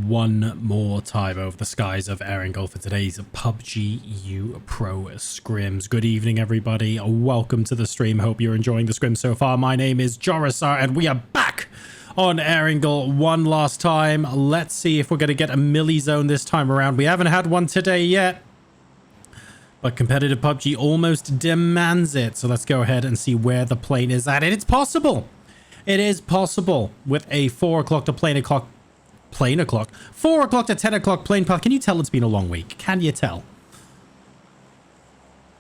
one more time over the skies of Erangel for today's PUBG EU Pro Scrims. Good evening, everybody. Welcome to the stream. Hope you're enjoying the scrim so far. My name is Jorisar, and we are back on Erangel one last time. Let's see if we're going to get a milli zone this time around. We haven't had one today yet, but competitive PUBG almost demands it. So let's go ahead and see where the plane is at. And it's possible. It is possible with a 4 o'clock to 4 o'clock to 10 o'clock plane path. Can you tell it's been a long week? Can you tell?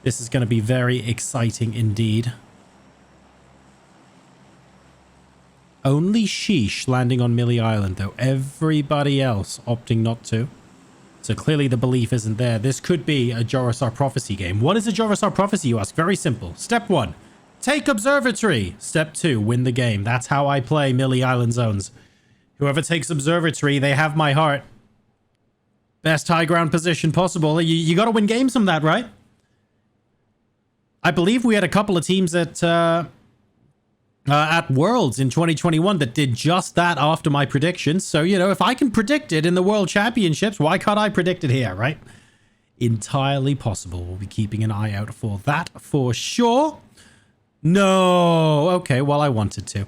This is going to be very exciting indeed. Only SHEESH landing on Millie Island, though. Everybody else opting not to. So clearly the belief isn't there. This could be a Jorisar Prophecy game. What is a Jorisar Prophecy, you ask? Very simple. Step 1, take Observatory. Step 2, win the game. That's how I play Millie Island zones. Whoever takes Observatory, they have my heart. Best high ground position possible. You got to win games from that, right? I believe we had a couple of teams at Worlds in 2021 that did just that after my predictions. So, you know, if I can predict it in the World Championships, why can't I predict it here, right? Entirely possible. We'll be keeping an eye out for that for sure. No. Okay, well, I wanted to.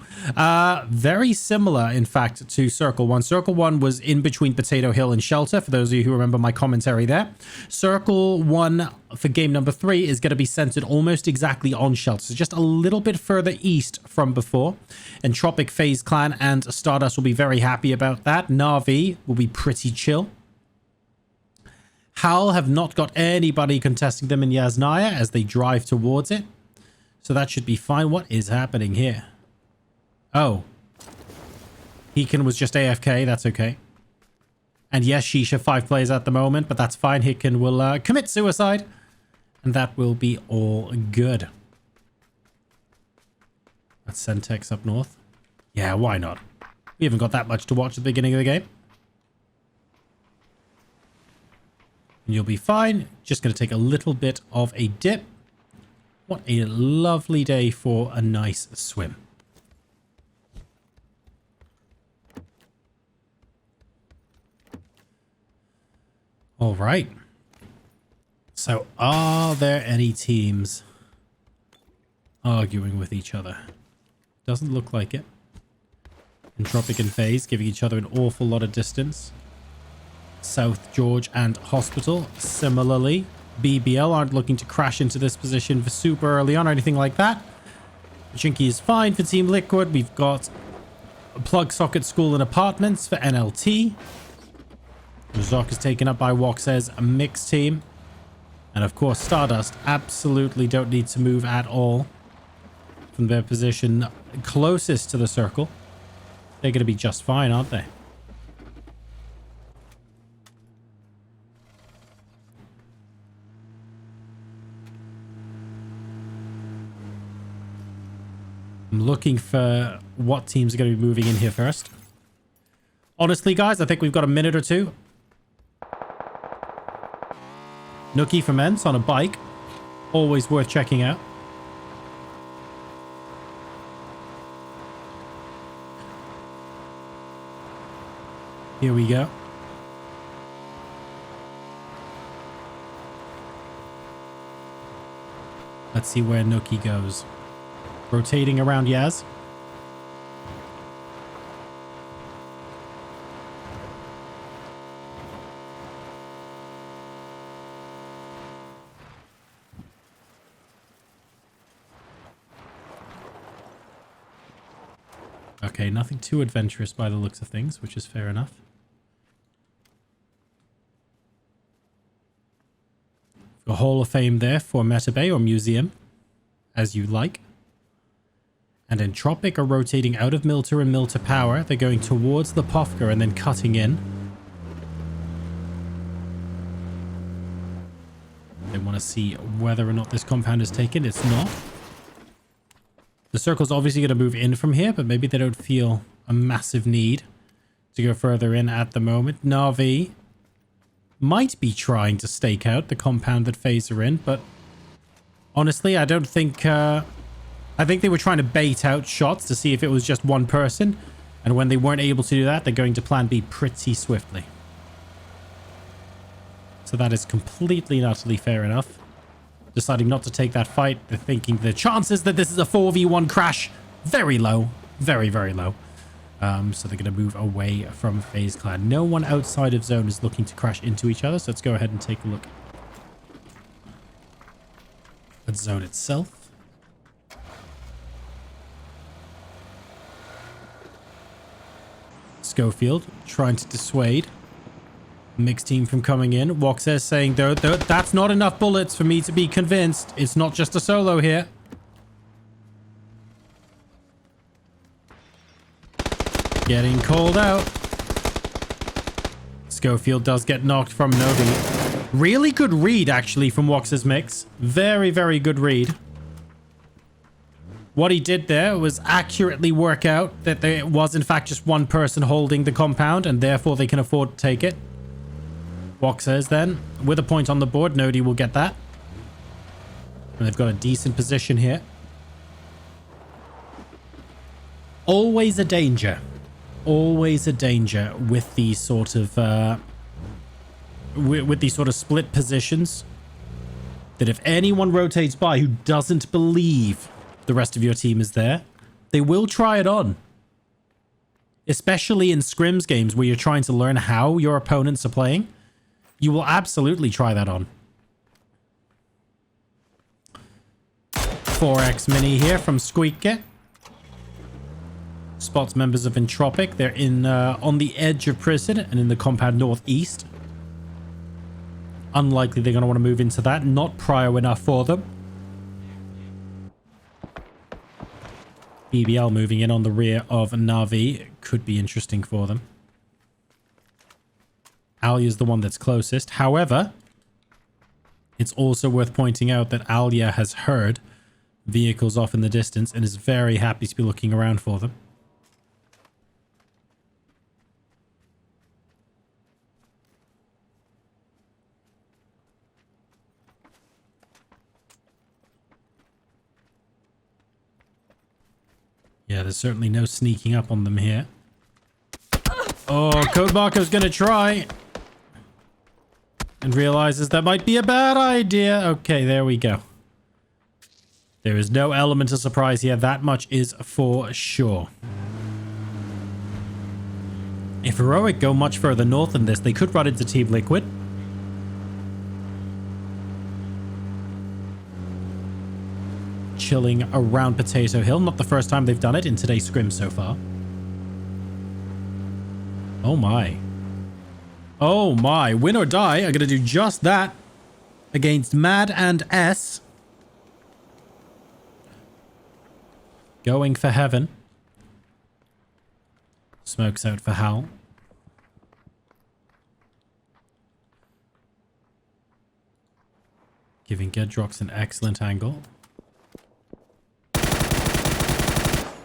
Very similar, in fact, to Circle 1. Circle 1 was in between Potato Hill and Shelter, for those of you who remember my commentary there. Circle 1 for game number 3 is going to be centered almost exactly on Shelter, so just a little bit further east from before. Entropiq, FaZe Clan, and Stardust will be very happy about that. NaVi will be pretty chill. HOWL have not got anybody contesting them in Yasnaya as they drive towards it. So that should be fine. What is happening here? Oh. Hekin was just AFK. That's okay. And yes, SHEESH have 5 players at the moment, but that's fine. Hekin will commit suicide. And that will be all good. That's Sentex up north. Yeah, why not? We haven't got that much to watch at the beginning of the game. And you'll be fine. Just going to take a little bit of a dip. What a lovely day for a nice swim. All right. So are there any teams arguing with each other? Doesn't look like it. Entropiq and FaZe giving each other an awful lot of distance. South George and Hospital similarly. BBL aren't looking to crash into this position for super early on or anything like that. Chinky is fine for Team Liquid. We've got a plug socket school and apartments for NLT. Zoc is taken up by Woxez, a mixed team. And of course, Stardust absolutely don't need to move at all from their position closest to the circle. They're going to be just fine, aren't they? I'm looking for what teams are going to be moving in here first. Honestly, guys, I think we've got a minute or two. Nookie from ENCE on a bike. Always worth checking out. Here we go. Let's see where Nookie goes. Rotating around Yaz. Okay, nothing too adventurous by the looks of things, which is fair enough. A Hall of Fame there for Meta Bay or Museum, as you like. And Entropiq are rotating out of Milter and Milter Power. They're going towards the Pofka and then cutting in. They want to see whether or not this compound is taken. It's not. The circle's obviously going to move in from here, but maybe they don't feel a massive need to go further in at the moment. NaVi might be trying to stake out the compound that FaZe are in, but honestly, I don't think... I think they were trying to bait out shots to see if it was just one person. And when they weren't able to do that, they're going to plan B pretty swiftly. So that is completely and utterly fair enough. Deciding not to take that fight. They're thinking the chances that this is a 4v1 crash, very low. Very, very low. So they're going to move away from FaZe Clan. No one outside of zone is looking to crash into each other. So let's go ahead and take a look at zone itself. Schofield trying to dissuade mixed team from coming in. Woxez saying, though, that's not enough bullets for me to be convinced. It's not just a solo here. Getting called out. Schofield does get knocked from NaVi. Really good read, actually, from Wox's mix. Very, very good read. What he did there was accurately work out that there was, in fact, just one person holding the compound, and therefore they can afford to take it. Woxez then, with a point on the board, NaVi will get that. And they've got a decent position here. Always a danger. Always a danger with these sort of with these sort of split positions, that if anyone rotates by who doesn't believe the rest of your team is there, they will try it on. Especially in scrims games where you're trying to learn how your opponents are playing, you will absolutely try that on. 4x mini here from Squeaker. Spots members of Entropiq. They're in on the edge of prison and in the compound northeast. Unlikely they're going to want to move into that. Not prio enough for them. BBL moving in on the rear of NaVi. Could be interesting for them. Alia is the one that's closest. However, it's also worth pointing out that Alia has heard vehicles off in the distance and is very happy to be looking around for them. Yeah, there's certainly no sneaking up on them here. Oh, Code Marco's gonna try. And realizes that might be a bad idea. Okay, there we go. There is no element of surprise here. That much is for sure. If Heroic go much further north than this, they could run into Team Liquid. Chilling around Potato Hill. Not the first time they've done it in today's scrim so far. Oh my. Oh my. WinOrDie are going to do just that against Mad and S. Going for heaven. Smokes out for HOWL. Giving Gedrox an excellent angle.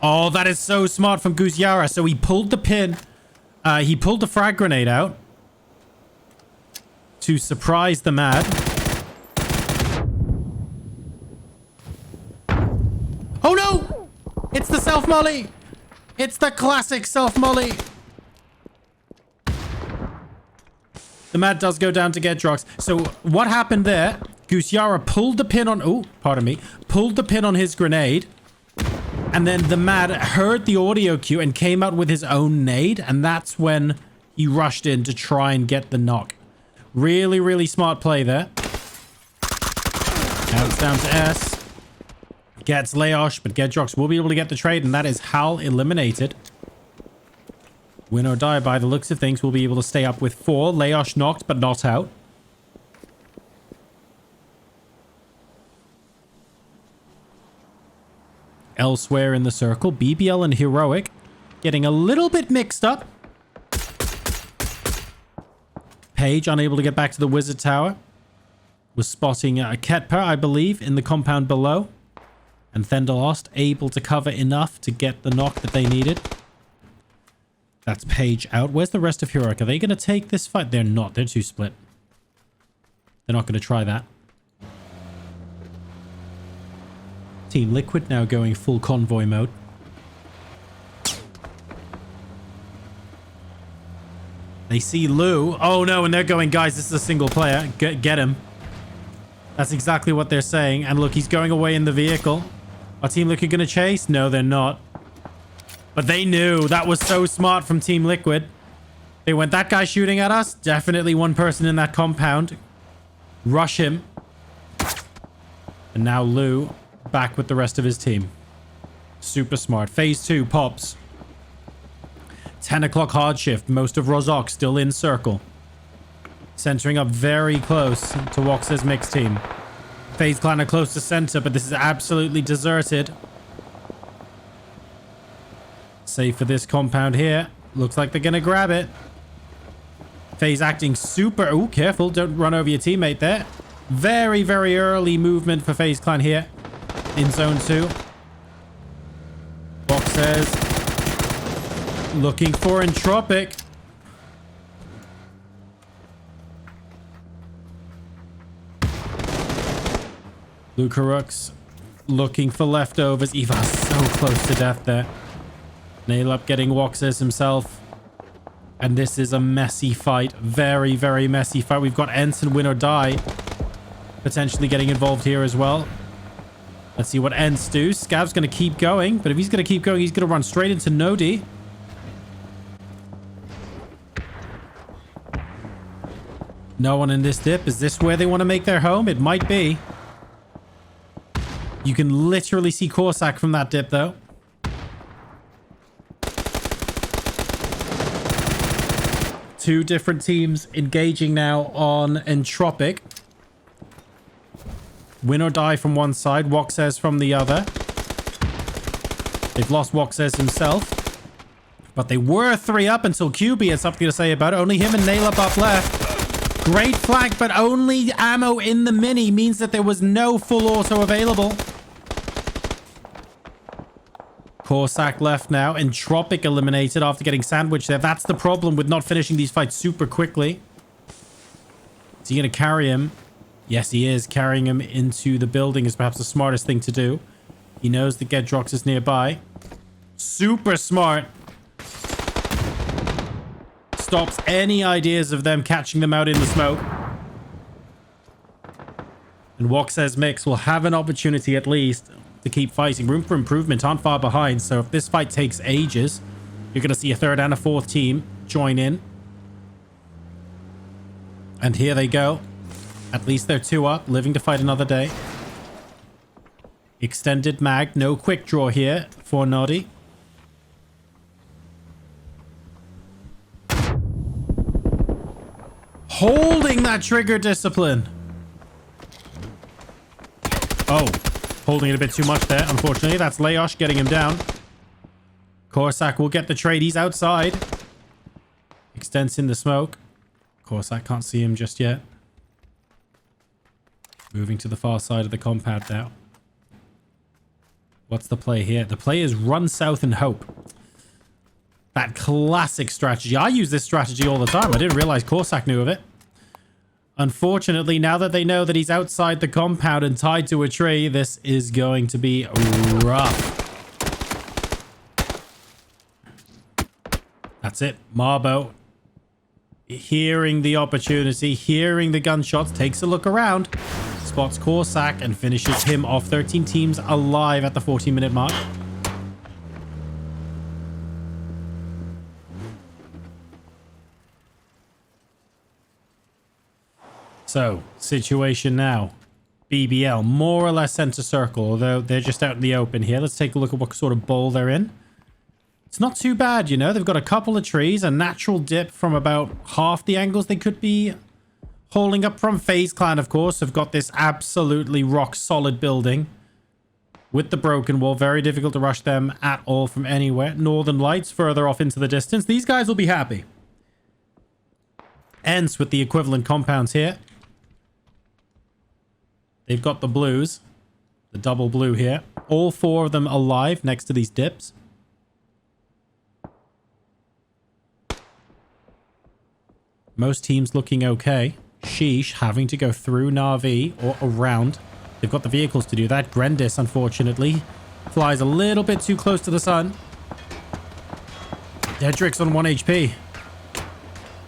Oh, that is so smart from Guzyara. So he pulled the pin. He pulled the frag grenade out to surprise the Mad. Oh no! It's the self-molly! It's the classic self-molly! The Mad does go down to Gedrox. So what happened there? Guzyara pulled the pin on... Oh, pardon me. Pulled the pin on his grenade. And then the Mad heard the audio cue and came out with his own nade. And that's when he rushed in to try and get the knock. Really, really smart play there. Now it's down to S. Gets Leosh, but Gedrox will be able to get the trade. And that is HOWL eliminated. WinOrDie, by the looks of things, will be able to stay up with 4. Leosh knocked, but not out. Elsewhere in the circle, BBL and Heroic getting a little bit mixed up. Page unable to get back to the Wizard Tower. Was spotting Ketper, I believe, in the compound below. And Thenderlost able to cover enough to get the knock that they needed. That's Page out. Where's the rest of Heroic? Are they going to take this fight? They're not. They're too split. They're not going to try that. Team Liquid now going full convoy mode. They see Lou. Oh, no, and they're going, guys, this is a single player. Get him. That's exactly what they're saying. And look, he's going away in the vehicle. Our Team Liquid going to chase? No, they're not. But they knew. That was so smart from Team Liquid. They went, that guy shooting at us? Definitely one person in that compound. Rush him. And now Lou back with the rest of his team. Super smart. Phase 2 pops. 10 o'clock hard shift. Most of Rozok still in circle. Centering up very close to Woxez mixed team. FaZe Clan are close to center, but this is absolutely deserted. Save for this compound here. Looks like they're going to grab it. FaZe acting super... Oh, careful. Don't run over your teammate there. Very, very early movement for FaZe Clan here in zone 2. Woxez looking for Entropiq. Lucarux looking for leftovers. Eva so close to death there. Nail up getting Woxez himself. And this is a messy fight. Very, very messy fight. We've got ENCE and WinOrDie potentially getting involved here as well. Let's see what ENCE do. Scav's going to keep going. But if he's going to keep going, he's going to run straight into NoD. No one in this dip. Is this where they want to make their home? It might be. You can literally see Corsac from that dip, though. Two different teams engaging now on Entropiq. WinOrDie from one side, Woxez from the other. They've lost Woxez himself. But they were 3 up until QB had something to say about it. Only him and Nail up left. Great flank, but only ammo in the mini means that there was no full auto available. Corsac left now. Entropiq eliminated after getting sandwiched there. That's the problem with not finishing these fights super quickly. Is he going to carry him? Yes, he is. Carrying him into the building is perhaps the smartest thing to do. He knows the Gedrox is nearby. Super smart. Stops any ideas of them catching them out in the smoke. And Woxez Mix will have an opportunity at least to keep fighting. Room for improvement, aren't far behind. So if this fight takes ages, you're going to see a third and a fourth team join in. And here they go. At least they're 2 up, living to fight another day. Extended mag, no quick draw here for Noddy. Holding that trigger discipline. Oh, holding it a bit too much there, unfortunately. That's Leosh getting him down. Corsac will get the trade. He's outside. Extends in the smoke. Corsac can't see him just yet. Moving to the far side of the compound now. What's the play here? The play is run south and hope. That classic strategy. I use this strategy all the time. I didn't realize Corsac knew of it. Unfortunately, now that they know that he's outside the compound and tied to a tree, this is going to be rough. That's it. Marbo, hearing the opportunity, hearing the gunshots, takes a look around, spots Corsac and finishes him off. 13 teams alive at the 14-minute mark. So, situation now. BBL, more or less center circle, although they're just out in the open here. Let's take a look at what sort of bowl they're in. It's not too bad, you know. They've got a couple of trees, a natural dip from about half the angles they could be holding up from. FaZe Clan, of course, have got this absolutely rock-solid building with the broken wall. Very difficult to rush them at all from anywhere. Northern Lights further off into the distance. These guys will be happy. ENCE with the equivalent compounds here. They've got the blues. The double blue here. All 4 of them alive next to these dips. Most teams looking okay. SHEESH having to go through NaVi or around. They've got the vehicles to do that. Grendis, unfortunately, flies a little bit too close to the sun. Dedrick's on 1 HP.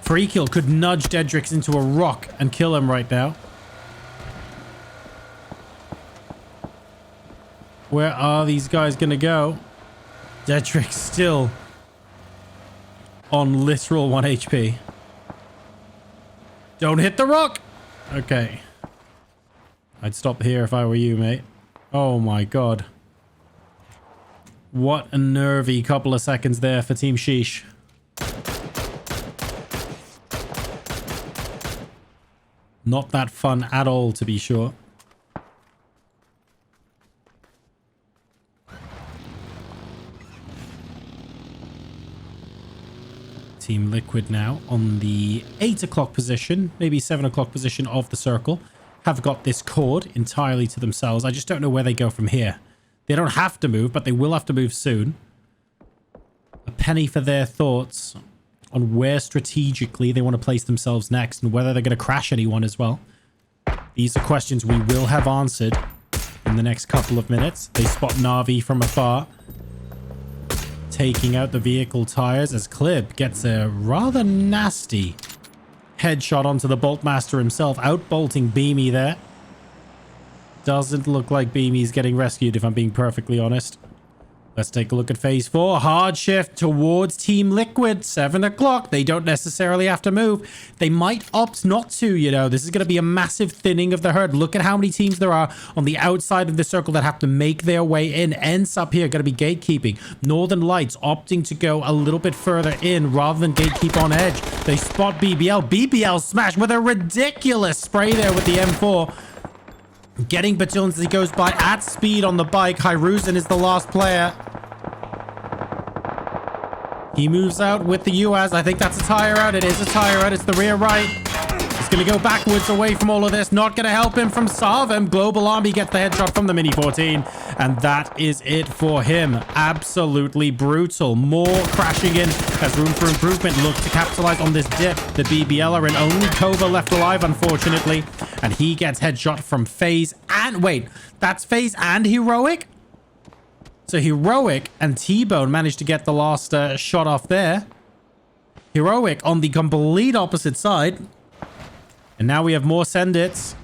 Free kill could nudge Dedrix into a rock and kill him right now. Where are these guys going to go? Dedrix still on literal 1 HP. Don't hit the rock. Okay. I'd stop here if I were you, mate. Oh my god. What a nervy couple of seconds there for Team SHEESH. Not that fun at all, to be sure. Team Liquid now on the 8 o'clock position, maybe 7 o'clock position of the circle, have got this cord entirely to themselves. I just don't know where they go from here. They don't have to move, but they will have to move soon. A penny for their thoughts on where strategically they want to place themselves next and whether they're going to crash anyone as well. These are questions we will have answered in the next couple of minutes. They spot NaVi from afar, taking out the vehicle tires as Clib gets a rather nasty headshot onto the Boltmaster himself, outbolting Beamy there. Doesn't look like Beamy's getting rescued, if I'm being perfectly honest. Let's take a look at phase 4. Hard shift towards Team Liquid. 7 o'clock. They don't necessarily have to move. They might opt not to, you know. This is going to be a massive thinning of the herd. Look at how many teams there are on the outside of the circle that have to make their way in. ENCE up here going to be gatekeeping. Northern Lights opting to go a little bit further in rather than gatekeep on edge. They spot BBL. BBL smash with a ridiculous spray there with the M4. Getting battalions as he goes by at speed on the bike. Hyruzen is the last player. He moves out with the UAZ. I think that's a tire out. It is a tire out. It's the rear right. He's going to go backwards away from all of this. Not going to help him from Sarvem. Global Army gets the headshot from the Mini 14. And that is it for him. Absolutely brutal. More crashing in as room for improvement. Look to capitalize on this dip. The BBL are in. Only Kova left alive, unfortunately. And he gets headshot from FaZe and... Wait, that's FaZe and Heroic? So Heroic and T-Bone managed to get the last shot off there. Heroic on the complete opposite side. And now we have more send-its.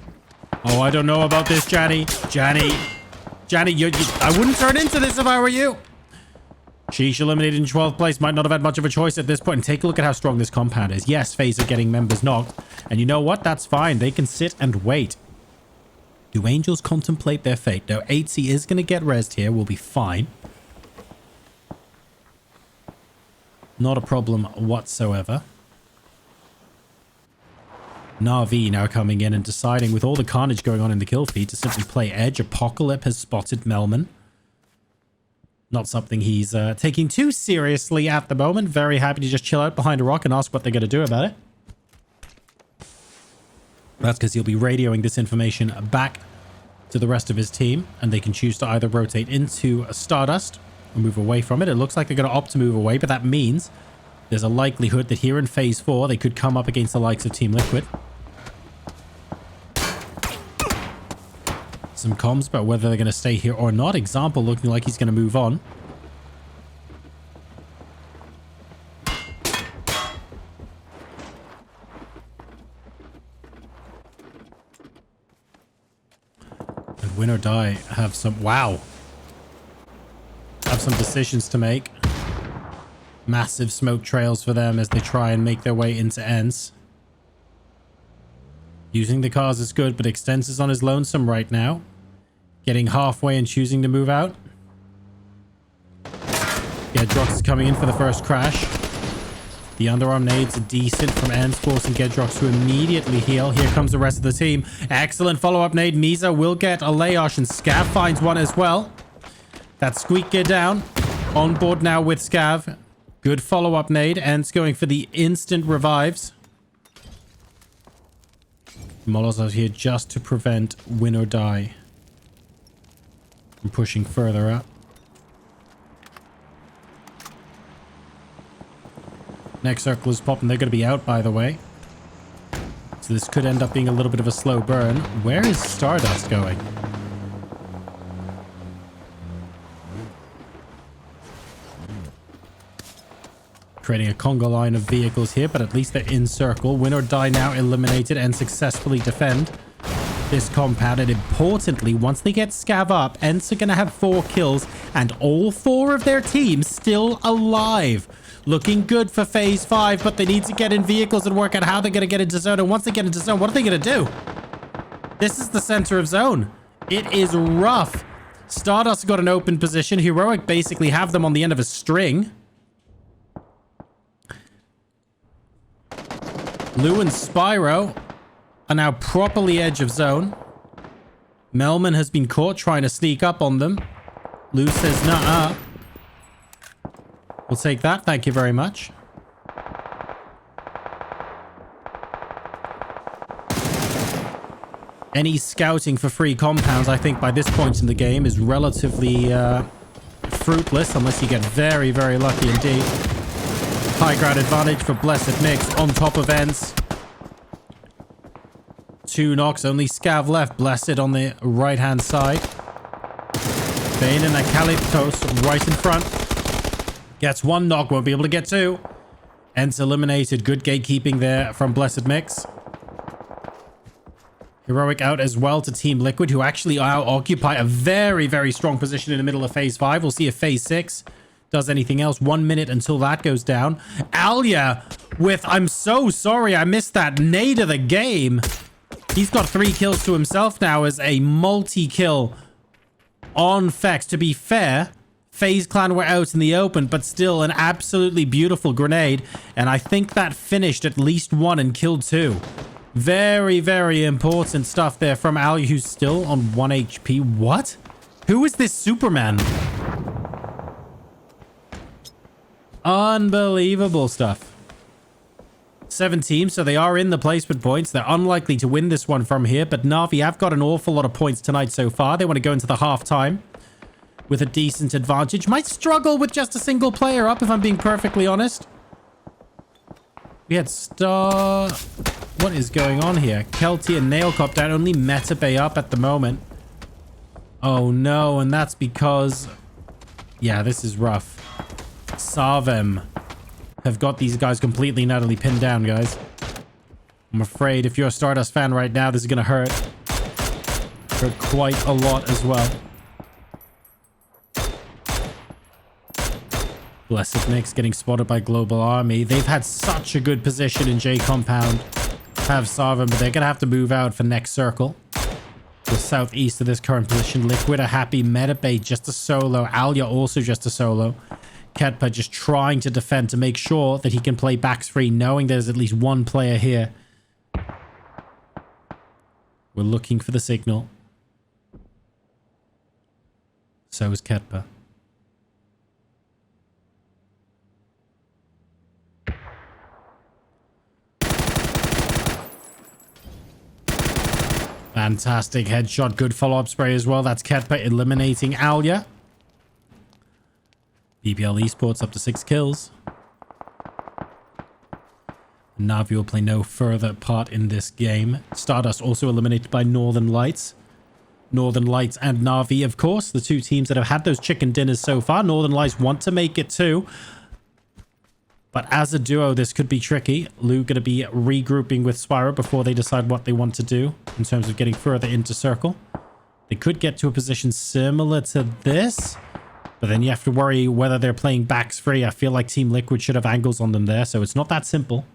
Oh, I don't know about this, Janny. Janny, I wouldn't turn into this if I were you. SHEESH eliminated in 12th place. Might not have had much of a choice at this point. And take a look at how strong this compound is. Yes, FaZe are getting members knocked. And you know what? That's fine. They can sit and wait. Do Angels contemplate their fate? No, HC is going to get rezzed here. We'll be fine. Not a problem whatsoever. NaVi now coming in and deciding with all the carnage going on in the kill feed to simply play edge. Apocalypse has spotted Melman. Not something he's taking too seriously at the moment. Very happy to just chill out behind a rock and ask what they're going to do about it. That's because he'll be radioing this information back to the rest of his team, and they can choose to either rotate into a Stardust or move away from it. It looks like they're going to opt to move away, but that means there's a likelihood that here in phase 4 they could come up against the likes of Team Liquid. Some comms about whether they're going to stay here or not. Example looking like he's going to move on. And WinOrDie have some... Wow. Have some decisions to make. Massive smoke trails for them as they try and make their way into ENCE. Using the cars is good, but Extens is on his lonesome right now. Getting halfway and choosing to move out. Gedrox is coming in for the first crash. The underarm nades are decent from ENCE, forcing Gedrox to immediately heal. Here comes the rest of the team. Excellent follow-up nade. Misa will get a Layosh, and Scav finds one as well. That Squeak gear down. On board now with Scav. Good follow-up nade. ENCE going for the instant revives. Molotov here just to prevent WinOrDie from pushing further up. Next circle is popping. They're going to be out, by the way. So this could end up being a little bit of a slow burn. Where is Stardust going? creating a conga line of vehicles here, but at least they're in circle. WinOrDie now eliminated and successfully defend this compound. And importantly, once they get scav up, ENCE are going to have 4 kills and all 4 of their teams still alive. Looking good for phase 5, but they need to get in vehicles and work out how they're going to get into zone. And once they get into zone, what are they going to do? This is the center of zone. It is rough. STARDUST got an open position. Heroic basically have them on the end of a string. Lou and Spyro are now properly edge of zone. Melman has been caught trying to sneak up on them. Lou says, nah. We'll take that. Thank you very much. Any scouting for free compounds, I think, by this point in the game is relatively fruitless, unless you get very, very lucky indeed. High ground advantage for Blessed Mix on top of ENCE. 2 knocks, only scav left. Blessed on the right-hand side. Bane and Acalyptos right in front. Gets 1 knock, won't be able to get 2. ENCE eliminated. Good gatekeeping there from Blessed Mix. Heroic out as well to Team Liquid, who actually occupy a very, very strong position in the middle of phase 5. We'll see if phase 6 does anything else. 1 minute until that goes down. Alia with, I'm so sorry, I missed that nade of the game. He's got 3 kills to himself now as a multi-kill on Fex. To be fair, FaZe Clan were out in the open, but still an absolutely beautiful grenade. And I think that finished at least 1 and killed 2. Very, very important stuff there from Ali, who's still on 1 HP. What? Who is this Superman? Unbelievable stuff. 7 teams, so they are in the placement points. They're unlikely to win this one from here, but NaVi have got an awful lot of points tonight so far. They want to go into the halftime with a decent advantage. Might struggle with just a single player up, if I'm being perfectly honest. We had Star... What is going on here? Kelty and Nailcop down. Only Metabay up at the moment. Oh no, and that's because... Yeah, this is rough. Sarvem have got these guys completely and utterly pinned down, guys. I'm afraid if you're a Stardust fan right now, this is going to hurt. Hurt quite a lot as well. Blessed Mix getting spotted by Global Army. They've had such a good position in J Compound. Have Sarvem, but they're going to have to move out for next circle. The southeast of this current position. Liquid are happy. Metabay just a solo. Alia also just a solo. Ketpa just trying to defend to make sure that he can play backs free, knowing there's at least 1 player here. We're looking for the signal. So is Ketpa. Fantastic headshot. Good follow-up spray as well. That's Ketpa eliminating Alia. BBL Esports up to 6 kills. NaVi will play no further part in this game. Stardust also eliminated by Northern Lights. Northern Lights and NaVi, of course, the 2 teams that have had those chicken dinners so far. Northern Lights want to make it too. But as a duo, this could be tricky. Lou going to be regrouping with Spyro before they decide what they want to do in terms of getting further into circle. They could get to a position similar to this. But then you have to worry whether they're playing backs free. I feel like Team Liquid should have angles on them there, so it's not that simple.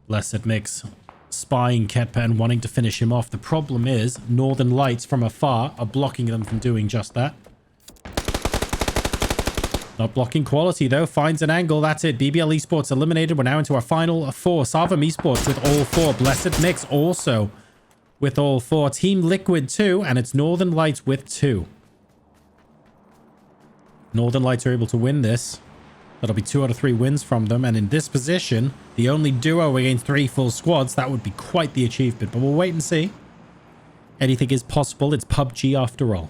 Blessed Mix spying Ketpa and wanting to finish him off. The problem is Northern Lights from afar are blocking them from doing just that. Not blocking quality, though. Finds an angle. That's it. BBL Esports eliminated. We're now into our final 4. Sarvem Esports with all 4. Blessed Mix also with all 4. Team Liquid 2. And it's Northern Lights with 2. Northern Lights are able to win this. That'll be 2 out of 3 wins from them. And in this position, the only duo against 3 full squads, that would be quite the achievement. But we'll wait and see. Anything is possible. It's PUBG after all.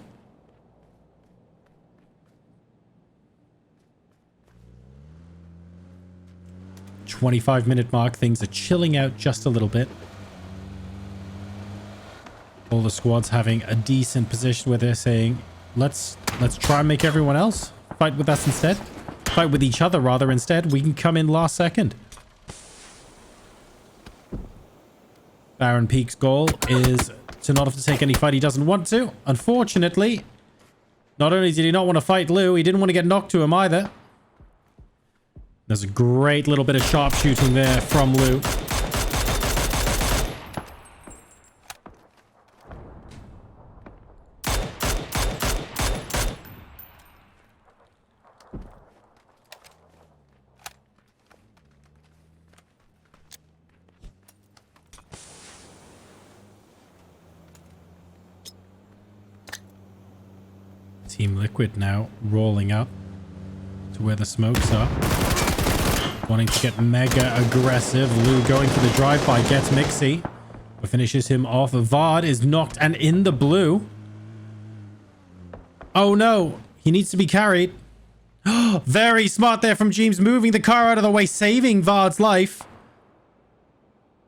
25-minute mark. Things are chilling out just a little bit. All the squads having a decent position where they're saying, let's try and make everyone else fight with us instead. Fight with each other, rather, instead. We can come in last second. Baron Peak's goal is to not have to take any fight he doesn't want to. Unfortunately, not only did he not want to fight Lou, he didn't want to get knocked to him either. There's a great little bit of sharpshooting there from Lou. Team Liquid now rolling up to where the smokes are. Wanting to get mega aggressive. Lou going for the drive-by, gets Mixie, but finishes him off. Vard is knocked and in the blue. Oh no, he needs to be carried. Very smart there from James, moving the car out of the way, saving Vard's life.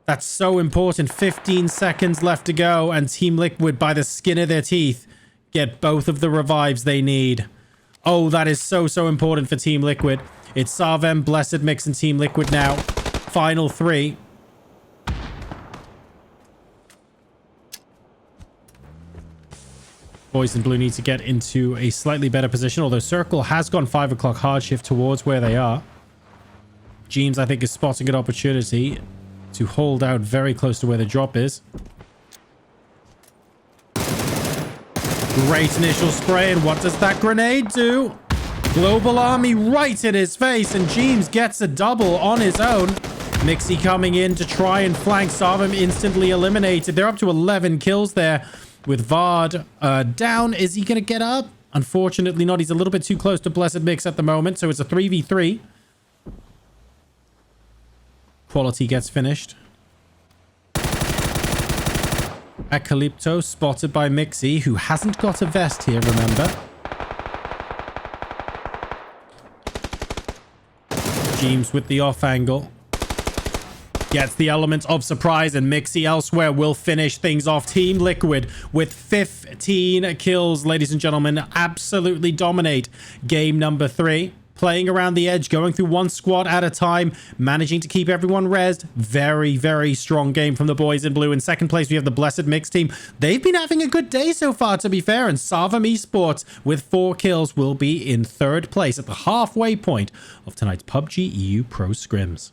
That's so important. 15 seconds left to go, and Team Liquid, by the skin of their teeth, get both of the revives they need. Oh, that is so important for Team Liquid. It's Sarvem, Blessed Mix, and Team Liquid now. Final 3. Boys in blue need to get into a slightly better position, although Circle has gone 5 o'clock hard shift towards where they are. James, I think, is spotting an opportunity to hold out very close to where the drop is. Great initial spray, and what does that grenade do? Global Army right in his face, and James gets a double on his own. Mixie coming in to try and flank. Sarvem instantly eliminated. They're up to 11 kills there with Vard down. Is he going to get up? Unfortunately not. He's a little bit too close to Blessed Mix at the moment, so it's a 3v3. Quality gets finished. Acalypto spotted by Mixie, who hasn't got a vest here, remember. James with the off angle. Gets the element of surprise, and Mixie elsewhere will finish things off. Team Liquid with 15 kills, ladies and gentlemen. Absolutely dominate game number 3. Playing around the edge, going through one squad at a time, managing to keep everyone rezzed. Very strong game from the boys in blue. In second place, we have the Blessed Mix team. They've been having a good day so far, to be fair, and Sarvem Esports with 4 kills will be in third place at the halfway point of tonight's PUBG EU Pro Scrims.